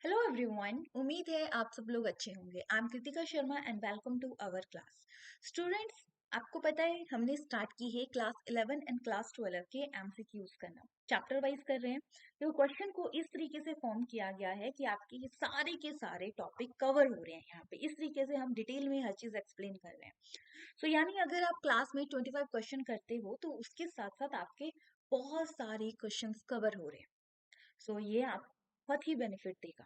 Hello everyone, उम्मीद है आप सब लोग अच्छे होंगे। I am Kritika Sharma and welcome to our class. Students, आपको पता है हमने स्टार्ट की है क्लास 11 एंड क्लास 12 के एमसीक्यूज करना। चैप्टर वाइज कर रहे हैं। तो क्वेश्चन को इस तरीके से फॉर्म किया गया है कि आपके ये सारे के सारे टॉपिक कवर हो रहे हैं यहाँ पे। इस तरीके से हम डिटेल में हर चीज एक्सप्लेन कर रहे हैं। सो यानी अगर आप क्लास में 25 क्वेश्चन करते हो तो उसके साथ साथ आपके बहुत सारे क्वेश्चन कवर हो रहे हैं। सो ये आप बहुत ही बेनिफिट देगा।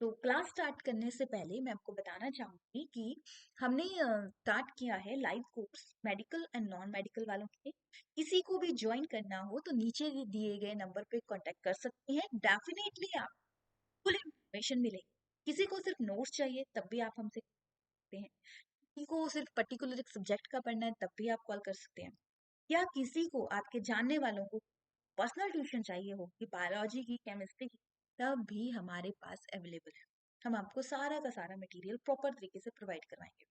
तो क्लास स्टार्ट करने से पहले मैं आपको बताना चाहूंगी कि हमने स्टार्ट किया है live course medical and non medical वालों के लिए। किसी को भी ज्वाइन करना हो तो नीचे दिए गए नंबर पे कांटेक्ट कर सकते हैं। डेफिनेटली आपको फुल इंफॉर्मेशन मिलेगी। किसी को सिर्फ नोट्स चाहिए तब भी आप हमसे सकते हैं। किसी को सिर्फ पर्टिकुलर एक सब्जेक्ट का पढ़ना है तब भी आप कॉल कर सकते हैं। या किसी को आपके जानने वालों को पर्सनल ट्यूशन चाहिए हो कि बायोलॉजी की केमिस्ट्री की, तब भी हमारे पास अवेलेबल है। हम आपको सारा का सारा मटेरियल प्रॉपर तरीके से प्रोवाइड करवाएंगे।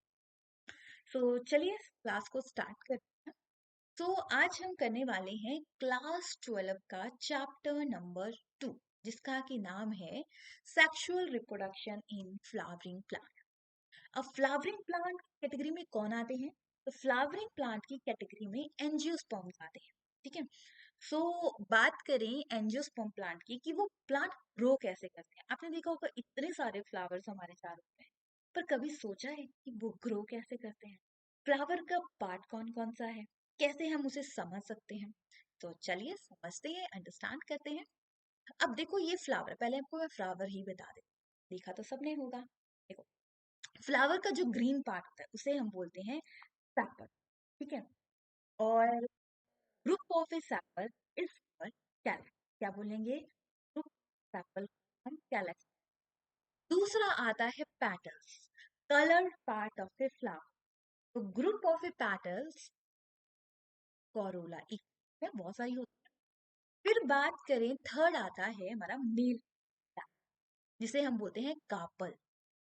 सो चलिए क्लास को स्टार्ट करते हैं। तो आज हम करने वाले हैं क्लास 12 का चैप्टर नंबर 2, जिसका कि नाम है sexual reproduction in flowering plant. अब फ्लावरिंग प्लांट की कैटेगरी में कौन आते हैं? तो फ्लावरिंग प्लांट की कैटेगरी में एंजियोस्पर्म्स आते हैं। ठीक है। सो बात करें एंजियोस्पर्म प्लांट की कि वो प्लांट ग्रो कैसे करते हैं। आपने देखा होगा इतने सारे फ्लावर्स हमारे चारों में, पर कभी सोचा है कि वो ग्रो कैसे करते हैं? फ्लावर का पार्ट कौन कौन सा है, कैसे हम उसे समझ सकते हैं? तो चलिए समझते हैं, अंडरस्टैंड करते हैं। अब देखो ये फ्लावर, पहले आपको मैं फ्लावर ही बता दे, देखा तो सबने होगा। देखो, फ्लावर का जो ग्रीन पार्ट होता है उसे हम बोलते हैं सेपल। ठीक है। और group of a sepal is calyx. क्या बोलेंगे? ग्रुप सेपल हम कैलक्स। दूसरा आता है petals, colour part of a flower. तो group of a petals corolla, एक में बहुत सारी होती है। फिर बात करें, थर्ड आता है हमारा मेल, जिसे हम बोलते हैं कार्पल,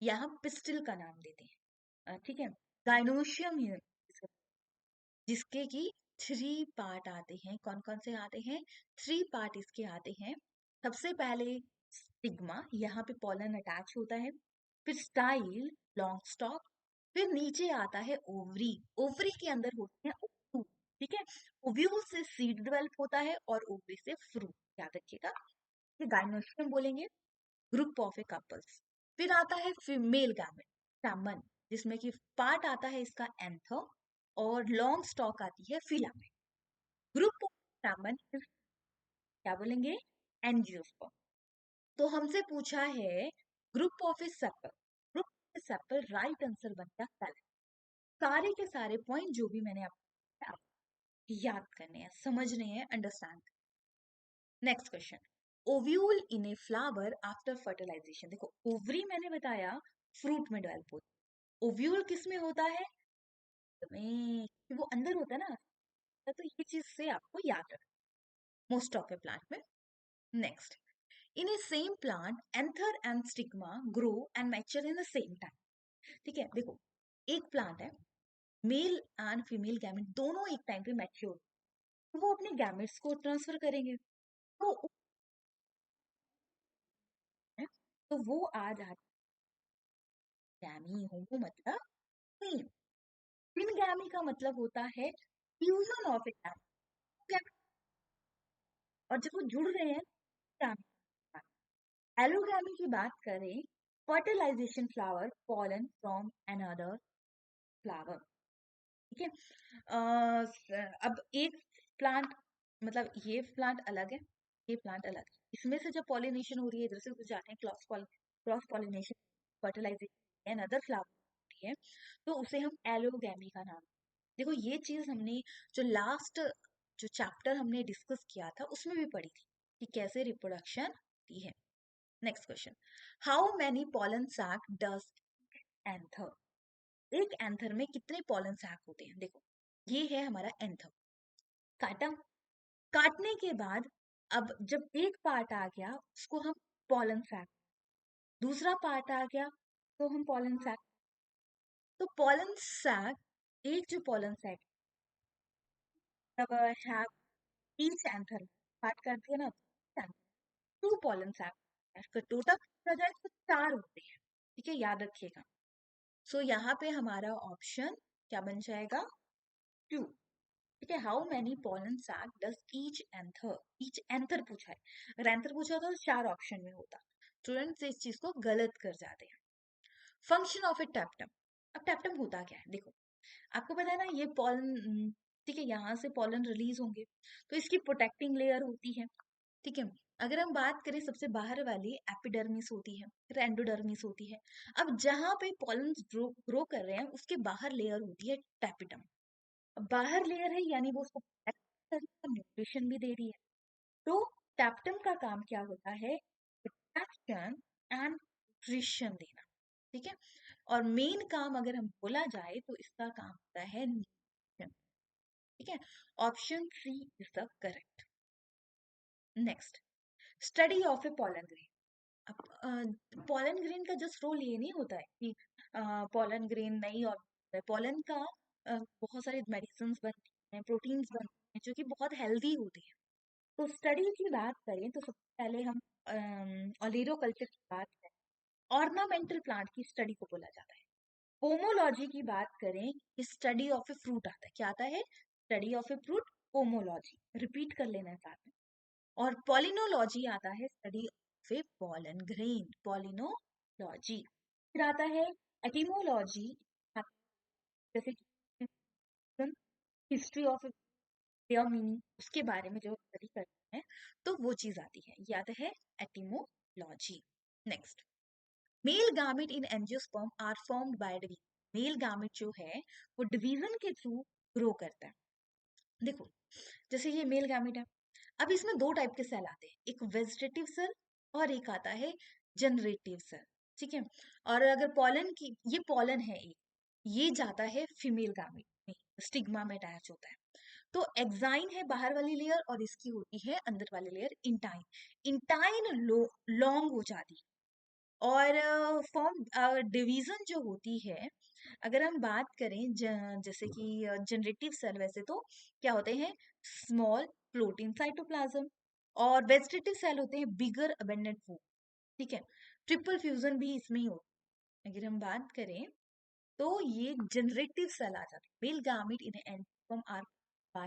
या हम पिस्टिल का नाम देते हैं। ठीक है। गाइनोशियम है जिसके कि 3 पार्ट आते हैं। कौन कौन से आते हैं? 3 पार्ट इसके आते हैं। सबसे पहले स्टिग्मा, यहाँ पे पॉलन अटैच होता है। फिर स्टाइल, लॉन्ग स्टॉक। फिर नीचे आता है ओवरी। ओवरी के अंदर होते हैं ओव्यूल। ठीक है। ओव्यूल से सीड डेवलप होता है और ओवरी से फ्रूट। याद रखिएगा, ये गाइनोस्टियम बोलेंगे, ग्रुप ऑफ ए कपल्स। फिर आता है फीमेल गैमेट, स्टैमन, जिसमें कि पार्ट आता है इसका एंथर और लॉन्ग स्टॉक आती है फिलामेंट। ग्रुप ऑफ स्टैमन क्या बोलेंगे? एंजियोस्पर्म। तो हमसे पूछा है group of a sepal. Group of a sepal, right answer बनता है। सारे के सारे पॉइंट जो भी मैंने आपको याद करने हैं, समझने हैं, understand. Next question, ovule in a flower after fertilization. देखो, ओवरी मैंने बताया फ्रूट में डेवलप होता है। ओव्यूल किस में होता है? में, कि वो अंदर होता है ना। तो ये चीज से आपको याद रखना मोस्ट ऑफ ए प्लांट में। Next, in A same plant anther and stigma grow and mature in the same time. ठीक है। देखो, एक प्लांट है, मेल एंड फीमेल गैमेट दोनों एक टाइम पे मैच्योर, तो वो अपने गैमेट्स को ट्रांसफर करेंगे। तो तो वो आ जाता है गैमी होमो, मतलब क्वीन। क्वीन गैमी का मतलब होता है फ्यूजन ऑफ ए गैमी, और जब वो जुड़ रहे हैं गैमी। एलोगैमी की बात करें, fertilization flower pollen from another flower. ठीक है। अब एक प्लांट, मतलब ये प्लांट अलग है, ये प्लांट अलग है। इसमें से जब पॉलिनेशन हो रही है, इधर से उधर जाते हैं, cross pollination, fertilization and other flower होती है, तो उसे हम एलोगैमी का नाम। देखो, ये चीज हमने जो लास्ट जो चैप्टर हमने डिस्कस किया था उसमें भी पढ़ी थी कि कैसे रिप्रोडक्शन होती है। Next question, how many pollen sac does anther? एक एंथर में कितने पॉलन सैक होते हैं? देखो, ये है हमारा एंथर। काटा, काटने के बाद अब जब एक पार्ट आ गया उसको हम पॉलन सैक, दूसरा पार्ट आ गया तो हम पॉलन सैक। तो पॉलन सैक, एक जो पॉलन सैक जब हैव ईच एंथर, बात करते हैं ना, टू पॉलन सैक, टोटल देखा जाए तो 4 होते हैं, ठीक है, याद रखिएगा। सो यहाँ पे हमारा ऑप्शन क्या बन जाएगा, 2। ठीक है, how many pollen sac does each anther पूछा है, अगर एंथर पूछा होता तो 4 ऑप्शन में होता। स्टूडेंट्स इस चीज को गलत कर जाते हैं। फंक्शन ऑफ ए टैप्टम, अब टैप्टम होता क्या है, देखो आपको पता है ना, ये पॉलन, ठीक है, यहाँ से पॉलन रिलीज होंगे तो इसकी प्रोटेक्टिंग लेयर होती है, ठीक है। अगर हम बात करें सबसे बाहर वाली, एपिडर्मिस होती है, फिर एंडोडर्मिस होती है। अब जहां पे पॉलन ग्रो कर रहे हैं उसके बाहर लेयर होती है टैपिटम। अब बाहर लेयर है यानी वो उसको न्यूट्रिशन भी दे रही है। तो टैप्टम का काम क्या होता है, प्रोटेक्शन एंड न्यूट्रिशन देना, ठीक है। और मेन काम अगर हम बोला जाए तो इसका काम होता है न्यूट्रिशन, ठीक है। Option 3 is the correct. Next, study of a pollen grain. अब पॉलन ग्रेन का जस्ट रोल ये नहीं होता है कि पॉलन ग्रेन नहीं, और पॉलन का बहुत सारी मेडिसिन बनती हैं, प्रोटीन्स बनती हैं जो कि बहुत हेल्दी होती हैं। तो स्टडी की बात करें तो सबसे पहले हम ओलिरो कल्चर की बात करें, ऑर्नामेंटल प्लांट की स्टडी को बोला जाता है। पोमोलॉजी की बात करें, स्टडी ऑफ ए फ्रूट आता है, क्या आता है, study of a fruit, pomology, repeat कर लेना है साथ में। और पॉलिनोलॉजी आता है, study of a pollen grain, palynology. फिर आता है एटिमोलॉजी, जैसे हिस्ट्री ऑफ देयर मीनिंग, उसके बारे में जो स्टडी करते हैं तो वो चीज आती है, ये आता है etymology. Next, male gamete in angiosperm are formed by division. Male gamete जो है वो डिवीजन के थ्रू ग्रो करता है। देखो जैसे ये मेल गामेट है, अब इसमें दो टाइप के सेल आते हैं, एक वेजिटेटिव सेल और एक आता है जनरेटिव सेल, ठीक है। और अगर पॉलन की, ये पॉलन है एक, ये जाता है फीमेल गामेट में, स्टिग्मा में अटैच होता है। तो एक्साइन है बाहर वाली लेयर और इसकी होती है अंदर वाली लेयर इंटाइन। इंटाइन लॉन्ग हो जाती है। और फॉर्म डिवीजन जो होती है, अगर हम बात करें जैसे कि जनरेटिव सेल, वैसे तो क्या होते हैं, स्मॉल प्रोटीन साइटोप्लाज्म, और वेजिटेटिव सेल होते हैं बिगर अबेंडेंट फूड, ठीक है। ट्रिपल फ्यूजन भी इसमें ही होता है। अगर हम बात करें तो ये जनरेटिव सेल आ जाता है। Male gamete in angiosperm are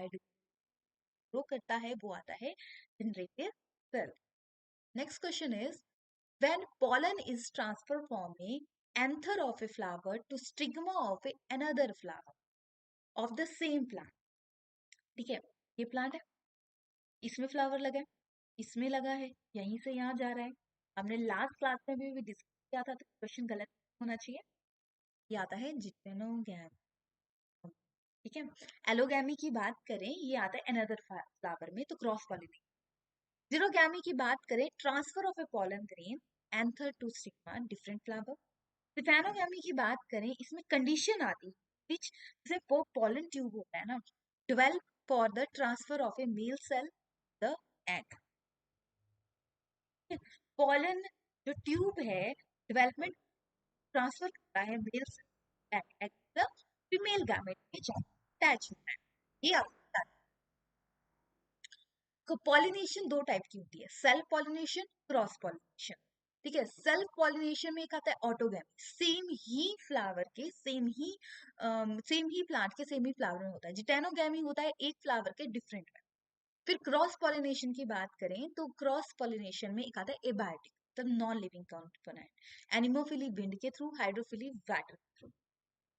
grow करता है, वो आता है generative cell. Next question is, when pollen is transferred from a anther of a flower to stigma of another flower of the same plant, ठीक है, ये प्लांट है, इसमें फ्लावर लगा है, इसमें लगा है, यहीं से यहाँ जा रहा है। हमने लास्ट क्लास में भी डिस्कस किया था, तो क्वेश्चन गलत होना चाहिए। ये आता है जिटेनोगैम, ठीक है। एलोगैमी की बात करें, ये आता है अनदर फ्लावर में, तो क्रॉस पॉलिनेशन। जीरोगैमी की बात करें, transfer of a pollen grain anther to stigma, different flower. Siphonogamy की बात करें, इसमें कंडीशन आती है विच, जैसे पॉलन ट्यूब होता है ना, develop for the transfer of a male cell the egg. Pollen जो ट्यूब है, डेवलपमेंट ट्रांसफर करता है male cell egg the female gamete में अटैच होता है। ये आपको पॉलिनेशन दो टाइप की होती है, सेल्फ पॉलिनेशन, क्रॉस पॉलिनेशन, ठीक है। सेल्फ पॉलिनेशन में एक आता है ऑटोगैमी, सेम ही फ्लावर के सेम ही प्लांट के सेम ही फ्लावर में होता है। जिटेनोगैमी होता है एक फ्लावर के डिफरेंट में। फिर क्रॉस पॉलिनेशन की बात करें तो क्रॉस पॉलिनेशन में एक आता है एबायोटिक, तो non living component, anemophily wind के थ्रू, हाइड्रोफिली वाटर के through.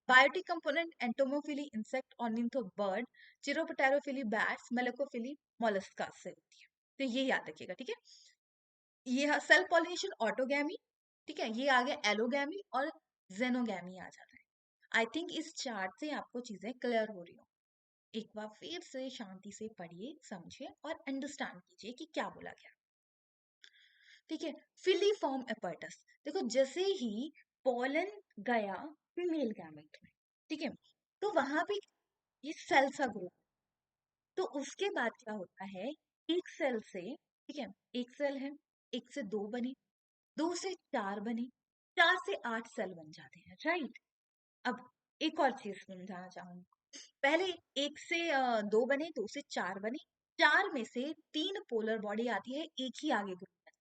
Biotic component entomophily insect, ornitho bird, chiropterophily bats, malacophily mollusca से होती है। तो ये याद रखिएगा, ठीक है। ये सेल्फ पॉलिनेशन ऑटोगैमी, ठीक है, ये आ गया एलोगैमी, और जेनोगैमी आ जाता है। आई थिंक इस चार्ट से आपको चीजें क्लियर हो रही हो। एक बार फिर से शांति से पढ़िए, समझिए और अंडरस्टैंड कीजिए कि क्या बोला गया, ठीक है। फिलीफॉर्म एपर्टस, देखो जैसे ही पॉलन गया फीमेल गैमेट में, ठीक है, तो वहां पे ये सेल सा ग्रुप, तो उसके बाद क्या होता है, एक सेल से, ठीक है, एक सेल है, एक से दो बने, दो से चार बने, चार से 8 सेल बन जाते हैं, राइट। अब एक और चीज समझाना चाहूंगी, पहले एक से दो बने, दो से चार बने, चार में से तीन पोलर बॉडी आती है, एक ही आगे ग्रुप है।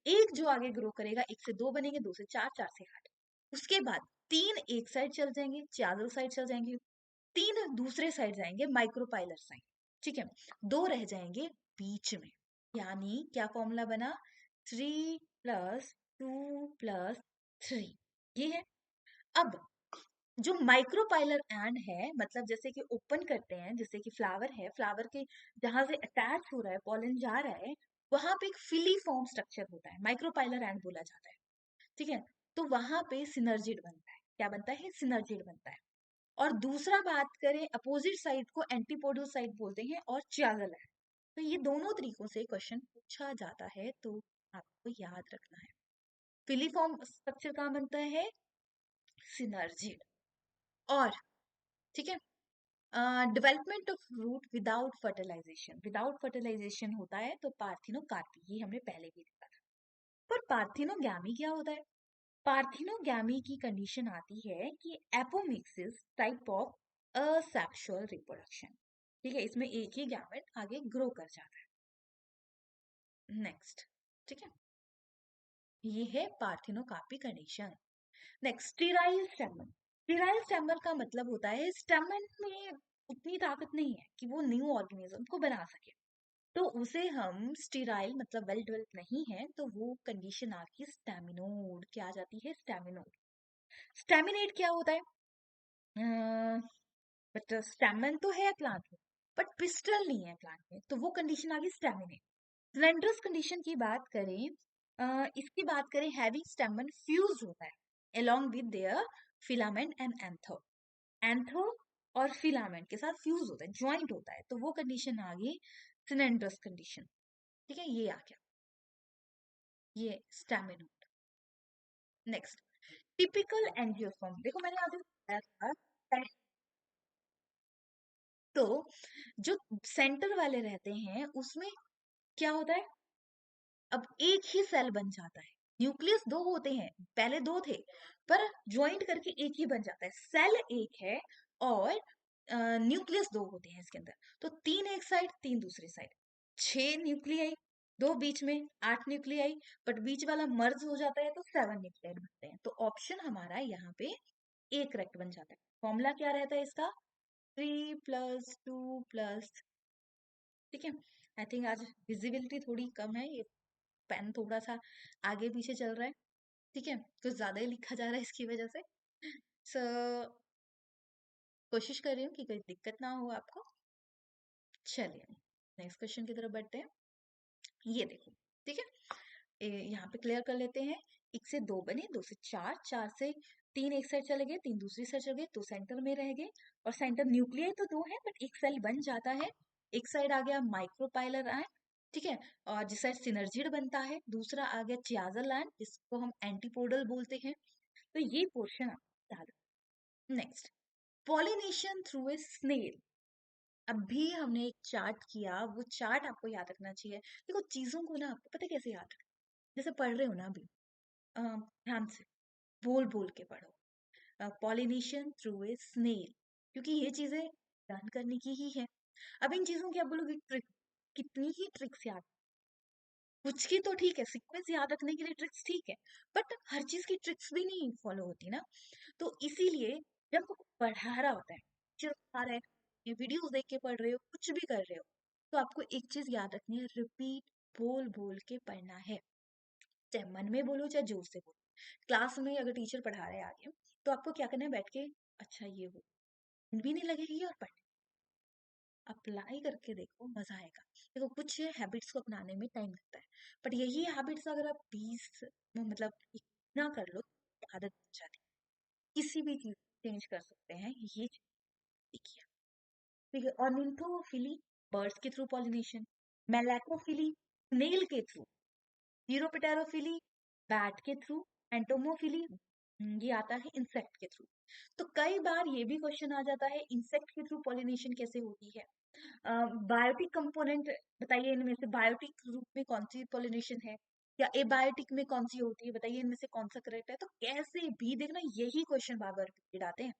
एक जो आगे ग्रो करेगा, 1 से 2 बनेंगे, 2 से 4, 4 से 8। उसके बाद 3 एक साइड चल जाएंगे, चारों साइड चल जाएंगे, 3 दूसरे साइड जाएंगे माइक्रोपाइलर साइड, ठीक है। 2 रह जाएंगे बीच में, यानी क्या फॉर्मूला बना, 3 प्लस 2 प्लस 3, ये है। अब जो माइक्रोपाइलर एंड है, मतलब जैसे कि ओपन करते हैं, जैसे कि फ्लावर है, फ्लावर के जहां से अटैच हो रहा है, पॉलन जा रहा है, वहां पे एक फिलीफॉर्म स्ट्रक्चर होता है, माइक्रोपाइलर एंड बोला जाता है, ठीक है। तो वहां पे सिनर्जिड बनता है, क्या बनता है, सिनर्जिड बनता है। और दूसरा बात करें अपोजिट साइड को एंटीपोडल साइड बोलते हैं और चियागल है। तो ये दोनों तरीकों से क्वेश्चन पूछा जाता है, तो आपको याद रखना है। फिलीफॉर्म स्ट्रक्चर कहाँ बनता है, सिनर्जिड। और ठीक है, development of root without fertilization, without fertilization होता है तो पार्थिनोकार्पी, ये हमने पहले भी देखा था। पर पार्थिनोगैमी क्या होता है, पार्थिनोगैमी की कंडीशन आती है कि apomixis type of asexual reproduction, ठीक है, इसमें एक ही गैमेट आगे ग्रो कर जाता है। नेक्स्ट, ठीक है, ये है parthenocarpy condition. Next, sterile स्टेमन। Sterile स्टेमन का मतलब होता है स्टेमन में उतनी ताकत नहीं है कि वो न्यू ऑर्गेनिज्म को बना सके, तो उसे हम स्टेराइल मतलब वेल डेवलप नहीं है, तो वो कंडीशन आपकी स्टेमिनोड क्या आ जाती है, स्टेमिनोड। स्टेमिनेट क्या होता है, बट स्टेमन तो है प्लांट में, बट पिस्टल नहीं है प्लांट में, तो वो कंडीशन आ गई स्टेमिनेट। स्लेंडरस कंडीशन की बात करें, इसकी बात करें, हैविंग स्टेमन फ्यूज होता है along with their filament and anther, एंथो और फिलामेंट के साथ फ्यूज होता है, ज्वाइंट होता है, तो वो कंडीशन आ गई सिलेंड्रस कंडीशन, ठीक है, ये आ गया, ये स्टैमिनोड। नेक्स्ट, टिपिकल एंजियोस्पर्म, देखो मैंने अभी बताया था, तो जो सेंटर वाले रहते हैं उसमें क्या होता है, अब एक ही सेल बन जाता है, न्यूक्लियस दो होते हैं, पहले दो थे, पर ज्वाइंट करके एक ही बन जाता है, सेल एक है और न्यूक्लियस दो होते हैं इसके अंदर, तो 3 एक साइड 3 दूसरी साइड, 6 न्यूक्लियाई, दो बीच में, 8 न्यूक्लियाई, बट बीच वाला मर्ज हो जाता है तो 7 न्यूक्लियाई बनते हैं, तो ऑप्शन हमारा यहाँ पे ए करेक्ट बन जाता है। फॉर्मूला क्या रहता है इसका, 3 + 2 +, ठीक है। आई थिंक आज विजिबिलिटी थोड़ी कम है, ये पेन थोड़ा सा आगे पीछे चल रहा है, ठीक है, कुछ ज्यादा ही लिखा जा रहा है इसकी वजह से। सो कोशिश कर रही हूँ कि कोई दिक्कत ना हो आपको। चलिए नेक्स्ट क्वेश्चन की तरफ बढ़ते हैं, ये देखो, ठीक है, यहाँ पे क्लियर कर लेते हैं। 1 से 2 बने, 2 से 4, 4 से 3 एक साइड चले गए, 3 दूसरी साइड चले गए, 2 सेंटर में रह गए, और सेंटर न्यूक्लियाई तो 2 है बट एक सेल बन जाता है, एक साइड आ गया माइक्रोपाइलर एंड, ठीक है, और जिस साइड सिनर्जिड बनता है, दूसरा आ गया चियाजल एंड, जिसको हम एंटीपोडल बोलते हैं, तो ये पोर्शन आप याद। Next, pollination through a snail. अभी हमने एक चार्ट किया, वो चार्ट आपको याद रखना चाहिए। देखो चीजों को ना आपको पता है कैसे याद रखना, जैसे पढ़ रहे हो ना अभी, ध्यान से बोल बोल के पढ़ो, पॉलिनेशन थ्रू ए स्नेल, क्योंकि ये चीजें लर्न करने की ही है। अब इन चीजों की आप बोलोगे ट्रिक, कितनी ही ट्रिक्स याद, कुछ की तो ठीक है, सीक्वेंस याद रखने के लिए ट्रिक्स ठीक है, बट हर चीज की ट्रिक्स भी नहीं फॉलो होती ना, तो इसीलिए जब पढ़ा रहा होता है, टीचर पढ़ा रहा है, ये वीडियोस देख के पढ़ रहे हो, कुछ भी कर रहे हो, तो आपको एक चीज याद रखनी है, रिपीट बोल बोल के पढ़ना है, चाहे मन में बोलो चाहे जोर से बोलो। क्लास में अगर टीचर पढ़ा रहे हैं आगे, तो आपको क्या करना है, बैठ के अच्छा ये वो भी नहीं लगेगी और पढ़, अप्लाई करके देखो, मजा आएगा। देखो कुछ हैबिट्स को अपनाने में टाइम लगता है, बट यही हैबिट्स अगर आप 20 मतलब ना कर लो तो आदत बन जाती है, किसी भी चीज चेंज कर सकते हैं, ये देखिए, ठीक है। ऑर्निथोफिली बर्ड्स के थ्रू पॉलिनेशन, मेलाकोफिली स्नेल के थ्रू, यूरोपिटेरोफिली बैट के थ्रू, एंटोमोफिली ये आता है इंसेक्ट के थ्रू। तो कई बार ये भी क्वेश्चन आ जाता है, इंसेक्ट के थ्रू पॉलिनेशन कैसे होती है, बायोटिक कंपोनेंट बताइए, इनमें से बायोटिक रूप में कौन सी पॉलिनेशन है, या एबायोटिक में कौन सी होती है, बताइए इनमें से कौन सा करेक्ट है, तो कैसे भी देखना यही क्वेश्चन बार बार रिपीट आते हैं,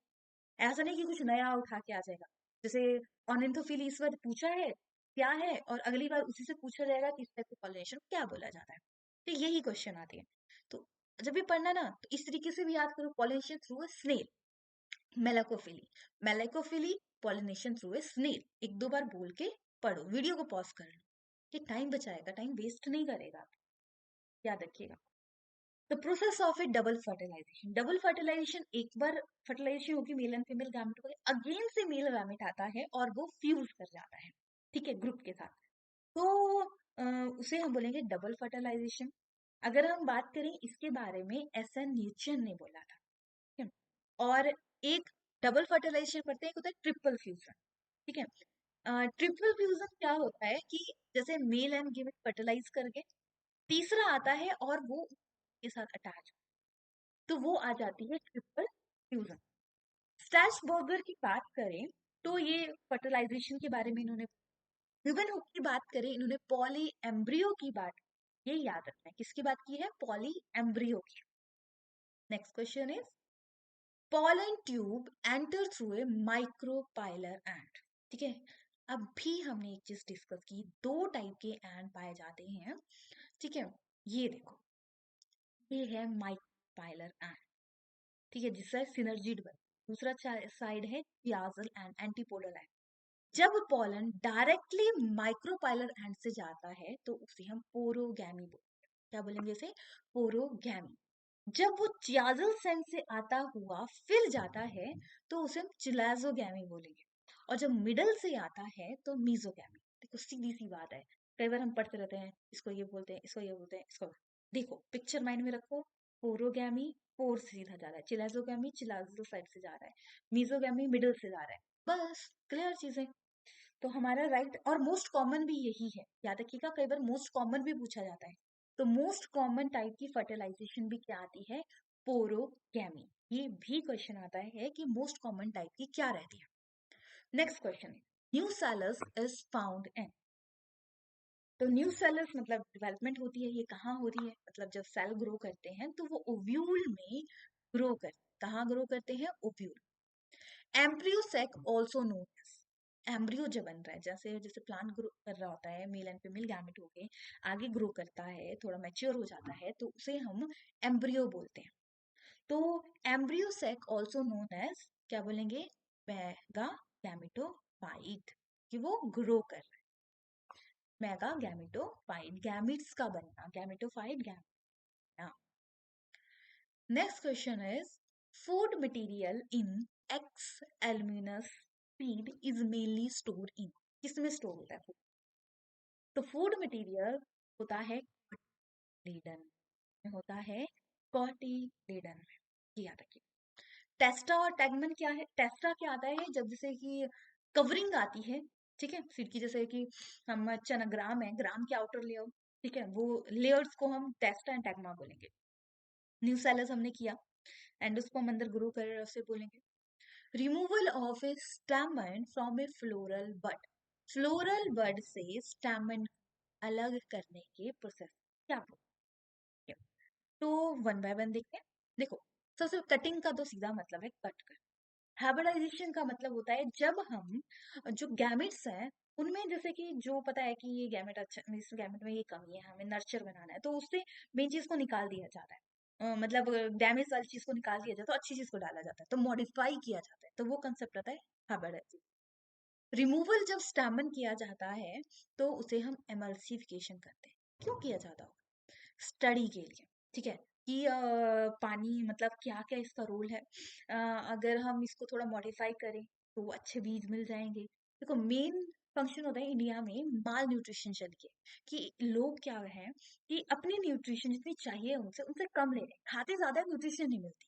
ऐसा नहीं कि कुछ नया उठा के आ जाएगा, जैसे ऑर्निथोफिली इस बार पूछा है क्या है, और अगली बार उसी से पूछा जाएगा कि इस टाइप के पॉलिनेशन क्या बोला जाता है। तो यही क्वेश्चन आते हैं। तो जब भी पढ़ना ना तो इस तरीके से भी याद करो, pollination through a snail, malacophily, malacophily pollination through a snail. एक दो बार बोल के पढ़ो, वीडियो को पॉज कर लो, ये टाइम बचाएगा, टाइम वेस्ट नहीं करेगा, याद रखिएगा। The process of a double fertilization, double fertilization, एक बार फर्टिलाइजेशन होगी मेल एंड फीमेल गैमेट को, अगेन से मेल गैमेट आता है और वो फ्यूज कर जाता है, ठीक है, ग्रुप के साथ। तो उसे हम बोलेंगे डबल फर्टिलाइजेशन। अगर हम बात करें इसके बारे में, एस एन न्यूटन ने बोला था, ठीक है। और एक डबल फर्टिलाइजेशन करते हैं, एक होता है ट्रिपल फ्यूजन, ठीक है। ट्रिपल फ्यूजन क्या होता है कि जैसे मेल एंड फीमेल फर्टिलाइज करके तीसरा आता है और वो के साथ अटैच, तो वो आ जाती है ट्रिपल फ्यूजन। स्ट्रैसबर्गर की बात करें तो ये फर्टिलाइजेशन के बारे में इन्होंने, ह्यूगन हुक की बात करें इन्होंने पॉली एम्ब्रियो की बात, ये याद रखना है किसकी बात की है, पॉली एम्ब्रियो की। Next question is, pollen tube enter through a micropylar ant, ठीक है। अब भी हमने एक चीज डिस्कस की, दो टाइप के एंट पाए जाते हैं, ठीक है। ये देखो, ये है माइक्रोपाइलर एंट, ठीक है, जिससे सिनर्जी बन, दूसरा साइड है चियाजल एंड एंटीपोलर एंट। जब पॉलन डायरेक्टली माइक्रोपाइलर एंट से जाता है तो उसे हम पोरोगैमी बोलते हैं, क्या बोलेंगे इसे, पोरोगैमी। जब वो चियाजल सेंस से आता हुआ फिर जाता है तो उसे हम चिलाजोगैमी बोलेंगे, और जब मिडल से आता है तो मीजोगैमी। देखो सीधी सी बात है, कई बार हम पढ़ते रहते हैं, इसको ये बोलते हैं, इसको ये बोलते हैं, इसको, देखो पिक्चर माइंड में रखो, पोरोगैमी पोर से सीधा जा रहा है, चिलाजोगैमी चिलाजो साइड से जा रहा है, मीजोगैमी मिडल से जा रहा है, बस क्लियर चीजें। तो हमारा राइट और मोस्ट कॉमन भी यही है, याद रखिएगा, कई बार मोस्ट कॉमन भी पूछा जाता है। तो मोस्ट कॉमन टाइप की फर्टिलाइजेशन भी क्या आती है, पोरोगैमी। ये भी क्वेश्चन आता है कि मोस्ट कॉमन टाइप की क्या रहती है। नेक्स्ट क्वेश्चन है, new cells is found in, तो न्यू सेलस मतलब डेवलपमेंट होती है, ये कहाँ हो रही है, मतलब जब सेल ग्रो करते हैं तो वो ओव्यूल में ग्रो करते हैं, कहाँ ग्रो करते हैं, ovule. Embryo sac also known as, embryo जब बन रहा है, जैसे जैसे प्लांट ग्रो कर रहा होता है, मेल एंड फीमेल गैमेट हो गए, आगे ग्रो करता है, थोड़ा मैच्योर हो जाता है, तो उसे हम एम्ब्रियो बोलते हैं। तो embryo sac also known as क्या बोलेंगे, मेगा गैमेटोफाइट, कि वो ग्रो कर रहा है, मेगा गैमेटोफाइट, गैमिट्स का बनना, gametophyte gamete. Next question is, food material in exalbuminous feed is mainly store in, किसमें स्टोर होता है food? तो फूड मटेरियल होता है लीडन में, होता है कॉटिलीडन में, ये याद रखिए। टेस्टा और टैगमन क्या है, टेस्टा क्या आता है जब जैसे कि कवरिंग आती है, ठीक है, फीड की, जैसे कि हम चना ग्राम है, ग्राम के आउटर लेयर, ठीक है, वो लेयर्स को हम टेस्टा एंड टैगमा बोलेंगे। न्यू सेलस हमने किया, एंडोस्पर्म अंदर ग्रो कर रहा है, उसे बोलेंगे। Removal of a stamen from a floral bud, floral bud से स्टैमन अलग करने के प्रोसेस क्या बोलते हैं? तो वन बाय वन देखते हैं। देखो, सबसे कटिंग का तो सीधा मतलब है कट कर। हाइब्रिडाइजेशन का मतलब होता है जब हम जो गैमेट्स हैं उनमें, जैसे कि जो पता है कि ये गैमेट अच्छा, इस गैमेट में ये कमी है, हमें नर्चर बनाना है, तो उससे मेन चीज को निकाल दिया जाता है। मतलब डैमेज वाली चीज को निकाल दिया जाता है, तो अच्छी चीज को डाला जाता है, तो मॉडिफाई किया जाता है, तो वो कंसेप्ट आता है हाइब्रिडाइजेशन। रिमूवल जब स्टैमन किया जाता है तो उसे हम एमल्सिफिकेशन करते हैं। क्यों किया जाता होगा, स्टडी के लिए, ठीक है, कि पानी मतलब क्या क्या इसका रोल है, अगर हम इसको थोड़ा मॉडिफाई करें तो अच्छे बीज मिल जाएंगे। देखो मेन फंक्शन होता है इंडिया में माल न्यूट्रिशन चल के, कि लोग क्या है कि अपनी न्यूट्रिशन जितनी चाहिए उनसे उनसे कम ले रहे हैं, खाते ज्यादा न्यूट्रिशन नहीं मिलती।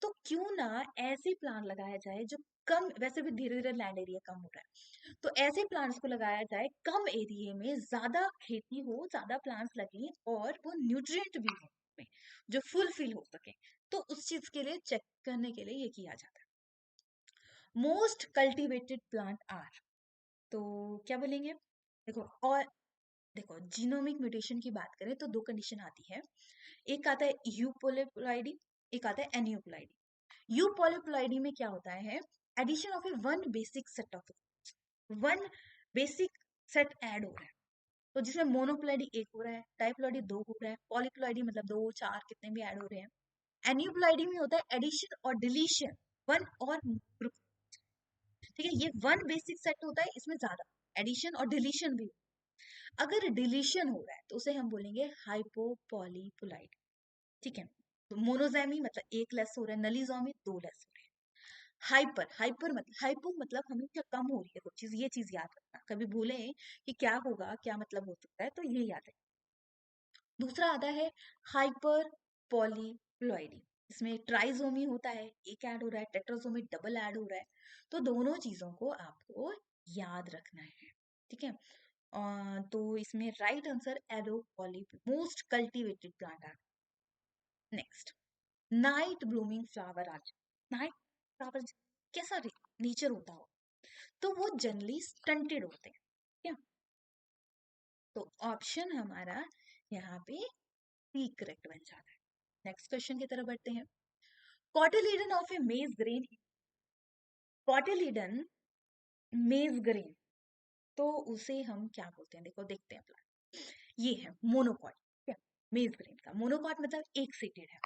तो क्यों ना ऐसे प्लान लगाया जाए जो कम, वैसे भी धीरे धीरे लैंड एरिया कम हो रहा है, तो ऐसे प्लांट्स को लगाया जाए कम एरिया में, ज्यादा खेती हो, ज्यादा प्लांट्स लगे और वो न्यूट्रिएंट भी हो उसमें, जो फुलफिल हो सके। तो उस चीज के लिए चेक करने के लिए ये किया जाता है। मोस्ट कल्टीवेटेड प्लांट आर, तो क्या बोलेंगे, देखो, और देखो जीनोमिक म्यूटेशन की बात करें तो दो कंडीशन आती है, एक आता है यूपोलिप्लाइडी, एक आता है एनियोप्लाइडी। यूपोलिप्लाइडी में क्या होता है, addition of a one basic set of, one basic set add हो रहा है, तो जिसमें मोनोप्लॉइडी एक हो रहा है, डाइप्लॉइडी दो हो रहा है, पॉलीप्लॉइडी मतलब दो चार कितने भी ऐड हो रहे हैं। एन्यूप्लॉइडी में होता है एडिशन और डिलीशन, वन और ग्रुप। ठीक है, ये वन बेसिक सेट होता है, इसमें ज्यादा एडिशन और डिलीशन भी। अगर डिलीशन हो रहा है तो उसे हम बोलेंगे हाइपोपॉलीप्लॉइडी। ठीक है, तो मोनोजैमी मतलब एक लेस हो रहा है, नलीजॉमी दो लेस हो रहे हैं। हाइपर, हाइपर मतलब हाइपो मतलब हमेशा कम हो रही है कोई चीज, ये चीज याद रखना, कभी भूले कि क्या होगा, क्या मतलब हो सकता है, तो ये याद है। दूसरा आता है हाइपर पॉलीप्लॉइडी, इसमें ट्राइजोमी होता है, एक ऐड हो रहा है, टेट्राजोमी डबल ऐड हो रहा है। तो दोनों चीजों को आपको याद रखना है। ठीक है, तो इसमें right answer arrow polyp most cultivated plant है। नेक्स्ट, नाइट ब्लूमिंग फ्लावर आज। नाइट फ्लावर कैसा नेचर होता हो, तो वो जनरली स्टंटेड होते हैं। ठीक है, तो ऑप्शन हमारा यहाँ पे सी करेक्ट बन जाता है। नेक्स्ट क्वेश्चन की तरफ बढ़ते हैं। कॉटिलीडन ऑफ ए मेज ग्रेन, कॉटिलीडन मेज ग्रेन, तो उसे हम क्या बोलते हैं, देखो देखते हैं प्लांट। ये है मोनोकॉट। ठीक है, मेज ग्रेन का मोनोकॉट मतलब एक सीडेड है।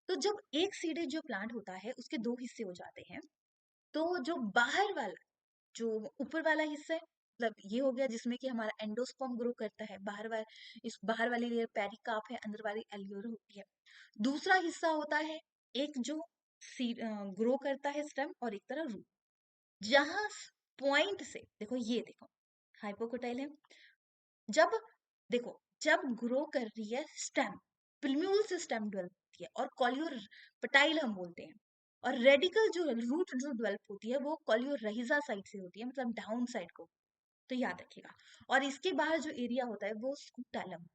तो जब एक सीडेड जो प्लांट होता है उसके दो हिस्से हो जाते हैं, तो जो बाहर वाला, जो ऊपर वाला हिस्सा है, मतलब ये हो गया जिसमें कि हमारा एंडोस्पर्म ग्रो करता है, बाहर वाला, इस बाहर वाली लेयर पेरिकार्प है, अंदर वाली एल्यूर होती है। दूसरा हिस्सा होता है एक जो ग्रो करता है स्टेम, और एक तरह रूट। जहां पॉइंट से देखो, ये देखो हाइपोकोटाइल है। जब देखो, जब ग्रो कर रही है स्टेम, प्लम्यूल से स्टेम डेवलप होती है, और कॉलियोर पटाइल हम बोलते हैं। और रेडिकल जो रूट जो डेवलप होती है वो कॉलियोर रहीजा साइड से होती है, मतलब डाउन साइड को। तो याद रखिएगा। और इसके बाहर जो एरिया होता है वो स्कूटैलम।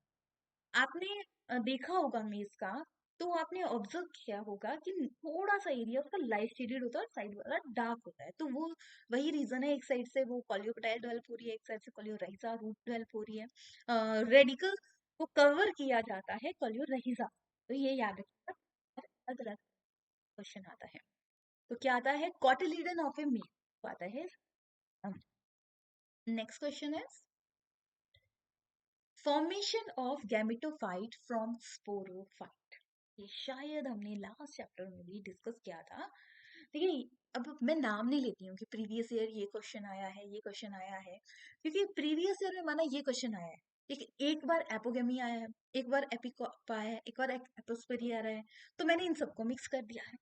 आपने देखा होगा मेज का, तो आपने ऑब्जर्व किया होगा कि थोड़ा सा एरिया उसका लाइट शेडेड होता है और साइड वाला डार्क होता है, तो वो वही रीजन है, एक साइड से वो कॉलियोपटाइल डेवलप हो रही है, एक साइड से कॉलियोराइजा रूट डेवलप हो रही है। रेडिकल को कवर किया जाता है कॉलियोराइजा, तो ये याद रखिएगा। अलग अलग क्वेश्चन आता है, तो क्या आता है, कॉटिलीडन ऑफ ए मेल आता है। नेक्स्ट क्वेश्चन है, formation of gametophyte from sporophyte. ये शायद हमने लास्ट चैप्टर में भी डिस्कस किया था। ठीक है, अब मैं नाम नहीं लेती हूँ कि प्रीवियस ईयर ये क्वेश्चन आया है, ये क्वेश्चन आया है, क्योंकि प्रीवियस ईयर में माना ये क्वेश्चन आया है। ठीक है, एक बार एपोगेमी आया है, एक बार एपिकोप आया है, एक बार एपोस्पेरी आ रहा है, तो मैंने इन सबको मिक्स कर दिया है।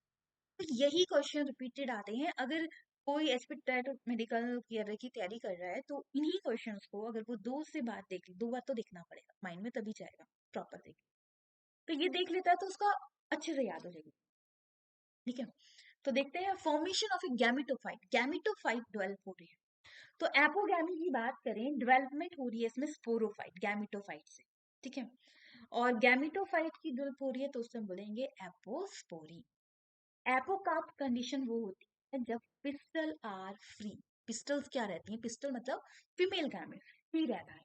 तो यही क्वेश्चन रिपीटेड आते हैं। अगर कोई एचपी टेट मेडिकल क्लियर की तैयारी कर रहा है, तो इन्हीं क्वेश्चंस को अगर वो दो से बार देख ले, दो बार तो देखना पड़ेगा माइंड में, तभी जाएगा प्रॉपर देख। तो ये देख लेता है तो उसका अच्छे से याद हो जाएगी। ठीक है, तो देखते हैं formation of A gametophyte. Gametophyte develop हो रही है, तो एपोगैमी की बात करें, डेवलपमेंट हो रही है इसमें स्पोरोफाइट गैमेटोफाइट से। ठीक है, और गैमेटोफाइट की डेवलप हो रही है तो उससे हम बोलेंगे एपोस्पोरी। एपोकार्प कंडीशन वो होती है जब पिस्टल आर फ्री। पिस्टल्स क्या रहती हैं, पिस्टल मतलब फीमेल गारमेंट फ्री रहता है।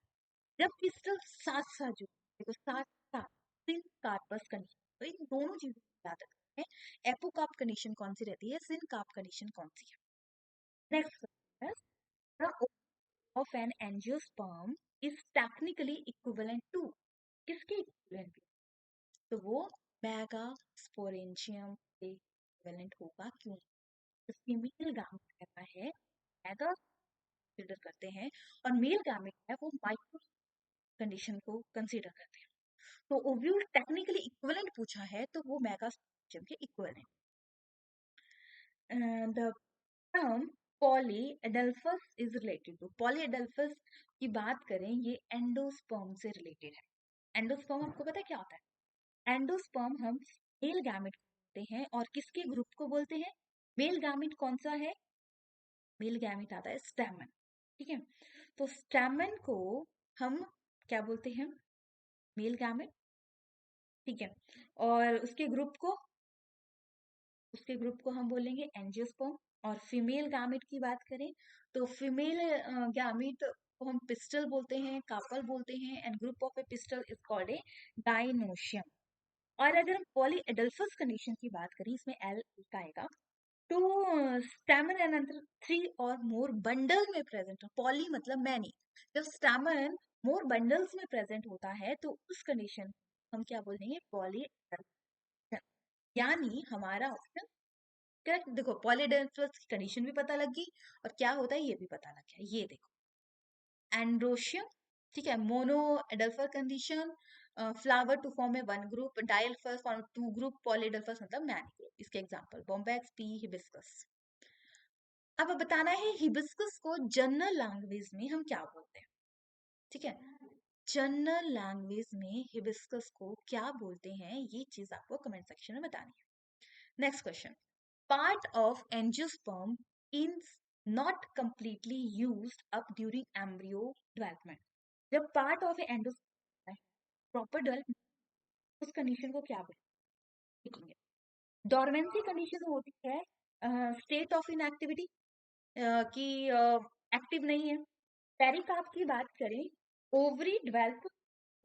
जब पिस्टल साथ साथ जो, देखो साथ साथ, सिन कार्पस कंडीशन, तो इन दोनों चीजों को याद रखना है। एपोकार्प कंडीशन कौन सी रहती है, सिन कार्प कंडीशन कौन सी है। नेक्स्ट है, of an angiosperm is technically equivalent to, किसके इक्विवेलेंट, तो वो मेगा स्पोरेंशियम के इक्विवेलेंट होगा। क्यों, फीमेल गामेट रहता है, मेगा कंसिडर करते हैं, और मेल गामेट है वो माइक्रो कंडीशन को कंसीडर करते हैं। तो ओव्यूल टेक्निकली इक्विवेलेंट पूछा है तो वो मेगा स्पोरेंशियम के equivalent. The term polyadelphous is related to, polyadelphous की बात करें ये एंडोस्पर्म से रिलेटेड है। एंडोस्पर्म आपको पता है क्या होता है, एंडोस्पर्म हम मेल गैमेट बोलते हैं, और किसके ग्रुप को बोलते हैं, मेल गैमेट कौन सा है, मेल गैमेट आता है स्टैमन। ठीक है, तो स्टैमन को हम क्या बोलते हैं, मेल गैमेट। ठीक है, और उसके ग्रुप को हम बोलेंगे एंजियोस्पर्म। और फीमेल गैमेट की बात करें तो फीमेल गैमेट को हम पिस्टल बोलते हैं, कार्पल बोलते हैं, and group of a pistil is called a gynoecium. और अगर हम पॉलीएडल्फस कंडीशन की बात करें, इसमें एल का आएगा, टू स्टैमन एंड अंदर 3 और मोर बंडल में प्रेजेंट हो, पॉली मतलब मैनी। जब स्टैमन मोर बंडल्स में प्रेजेंट होता है तो उस कंडीशन हम क्या बोल देंगे, पॉली। यानी हमारा ऑप्शन करेक्ट। देखो पॉलीडेल्फस की कंडीशन भी पता लग गई और क्या होता है ये भी पता लग गया। ये देखो एंड्रोशियम, ठीक है, monadelphous condition, flower to form a one group, diadelphous form two group, polyadelphous मतलब मैनी ग्रुप। इसके एग्जांपल बॉम्बैक्स, पी, हिबिस्कस। अब बताना है हिबिस्कस को जनरल लैंग्वेज में हम क्या बोलते हैं, ठीक है। जनरल लैंग्वेज में हिबिस्कस को क्या बोलते हैं, ये चीज आपको कमेंट सेक्शन में बतानी है। Next question, part of angiosperm is not completely used up during embryo development। जब part of endosperm proper development, उस कंडीशन को क्या बोलेंगे। डोरमेंसी कंडीशन होती है स्टेट ऑफ इनएक्टिविटी, कि एक्टिव नहीं है। पेरिकार्प की बात करें, ovary develop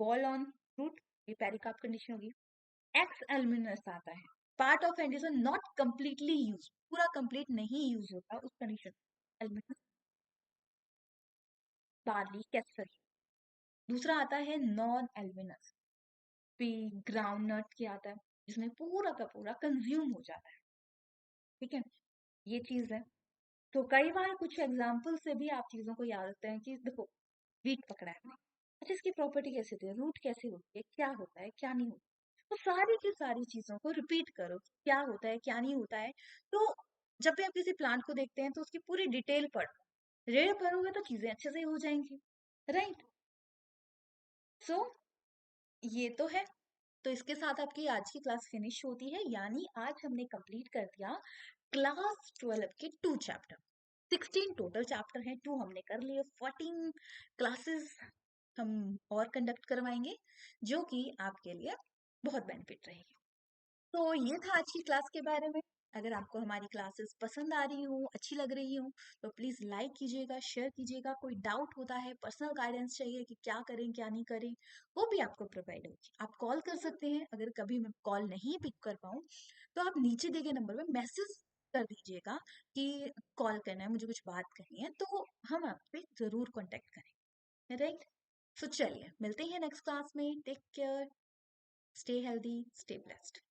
ball on fruit, ये पेरिकार्प कंडीशन होगी। एक्स एल्मिनस आता है, part of endosperm not completely use, पूरा कंप्लीट नहीं यूज होता उस कंडीशन। एल्मिनस, बार्ली, कैसर। दूसरा आता है नॉन एल्मिनस, पी ग्राउंडनट की आता है, जिसमें पूरा का पूरा कंज्यूम हो जाता है, ठीक है। ये चीज है। तो कई बार कुछ एग्जाम्पल से भी आप चीजों को याद रखते हैं कि देखो वीट पकड़ा है, अच्छा इसकी प्रॉपर्टी कैसे होती है, रूट कैसे होती है, क्या होता है क्या नहीं होता, तो सारी की सारी चीजों को रिपीट करो, क्या होता है क्या नहीं होता है। तो जब भी आप किसी प्लांट को देखते हैं तो उसकी पूरी डिटेल पढ़ो, रीड पढ़ोगे तो चीजें अच्छे से हो जाएंगी, राइट। सो ये तो है। तो इसके साथ आपकी आज की क्लास फिनिश होती है, यानी आज हमने कंप्लीट कर दिया क्लास 12 के 2 चैप्टर। 16 टोटल चैप्टर हैं, 2 हमने कर लिए, 14 क्लासेस हम और कंडक्ट करवाएंगे जो कि आपके लिए बहुत बेनिफिट रहेगी। तो ये था आज की क्लास के बारे में। अगर आपको हमारी क्लासेस पसंद आ रही हो, अच्छी लग रही हो, तो प्लीज लाइक कीजिएगा, शेयर कीजिएगा। कोई डाउट होता है, पर्सनल गाइडेंस चाहिए कि क्या करें क्या नहीं करें, वो भी आपको प्रोवाइड होगी। आप कॉल कर सकते हैं, अगर कभी मैं कॉल नहीं पिक कर पाऊँ तो आप नीचे दिए गए नंबर में मैसेज कर दीजिएगा कि कॉल करना है, मुझे कुछ बात करनी है, तो हम आप पे जरूर कॉन्टेक्ट करें, राइट। सो चलिए मिलते हैं नेक्स्ट क्लास में। Take care, stay healthy, stay blessed.